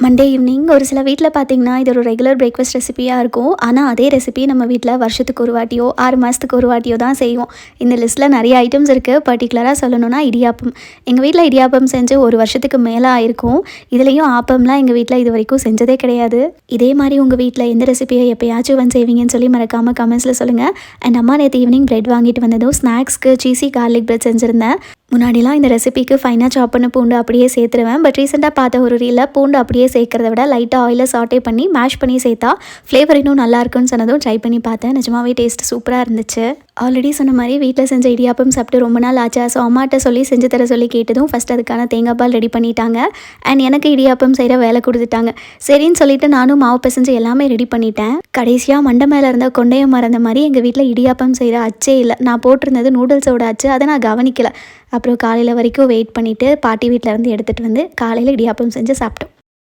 Monday evening ஒரு சில வீட்டில் பார்த்தீங்கன்னா இது ஒரு ரெகுலர் பிரேக்ஃபாஸ்ட் ரெசிபியாக இருக்கும். ஆனால் அதே ரெசிபி நம்ம வீட்டில் வருஷத்துக்கு ஒரு வாட்டியோ 6 மாதத்துக்கு ஒரு வாட்டியோ தான் செய்வோம். இந்த லிஸ்ட்டில் நிறைய ஐட்டம்ஸ் இருக்குது. பர்டிகுலராக சொல்லணும்னா இடியாப்பம். எங்கள் வீட்டில் இடியாப்பம் செஞ்சு ஒரு வருஷத்துக்கு மேலே ஆயிருக்கும். இதுலேயும் ஆப்பம்லாம் எங்கள் வீட்டில் இது வரைக்கும் செஞ்சதே கிடையாது. இதே மாதிரி உங்கள் வீட்டில் எந்த ரெசிபியை எப்போயாச்சும் வந்து செய்வீங்கன்னு சொல்லி மறக்காமல் கமெண்ட்ஸில் சொல்லுங்கள். அண்ட் அம்மா நேற்று ஈவினிங் பிரெட் வாங்கிட்டு வந்ததும் ஸ்நாக்ஸ்க்கு சீஸி கார்லிக் பிரெட் செஞ்சுருந்தேன். முன்னாடிலாம் இந்த ரெசிபிக்கு ஃபைனாக சாப் பண்ண பூண்டு அப்படியே சேர்த்துருவேன். பட் ரீசெண்டாக பார்த்த ஒரு ரீலில் பூண்டு அப்படியே சேர்க்கறத விட லைட்டாக ஆயிலில் சாட்டே பண்ணி மேஷ் பண்ணி சேர்த்தா ஃப்ளேவர் இன்னும் நல்லா இருக்குன்னு சொன்னதும் ட்ரை பண்ணி பார்த்தேன். நிஜமாவே டேஸ்ட் சூப்பராக இருந்துச்சு. ஆல்ரெடி சொன்ன மாதிரி வீட்டில் செஞ்ச இடியாப்பம் சாப்பிட்டு ரொம்ப நாள் ஆச்சா. ஸோ அம்மாட்ட சொல்லி செஞ்சு தர சொல்லி கேட்டதும் ஃபஸ்ட் அதுக்கான தேங்காய் பால் ரெடி பண்ணிட்டாங்க. அண்ட் எனக்கு இடியாப்பம் செய்கிற வேலை கொடுத்துட்டாங்க. சரின்னு சொல்லிட்டு நானும் மாவு பிசைஞ்சு எல்லாமே ரெடி பண்ணிட்டேன். கடைசியாக மண்டை மேலே இருந்த கொண்டைய மறந்த மாதிரி எங்கள் வீட்டில் இடியாப்பம் செய்கிற அச்சே இல்லை. நான் போட்டிருந்தது நூடுல்ஸோட அச்சு, அதை நான் கவனிக்கலை. அப்புறம் காலையில் வரைக்கும் வெயிட் பண்ணிவிட்டு பாட்டி வீட்டில் இருந்து எடுத்துகிட்டு வந்து காலையில் இடியாப்பம் செஞ்சு சாப்பிட்டோம்.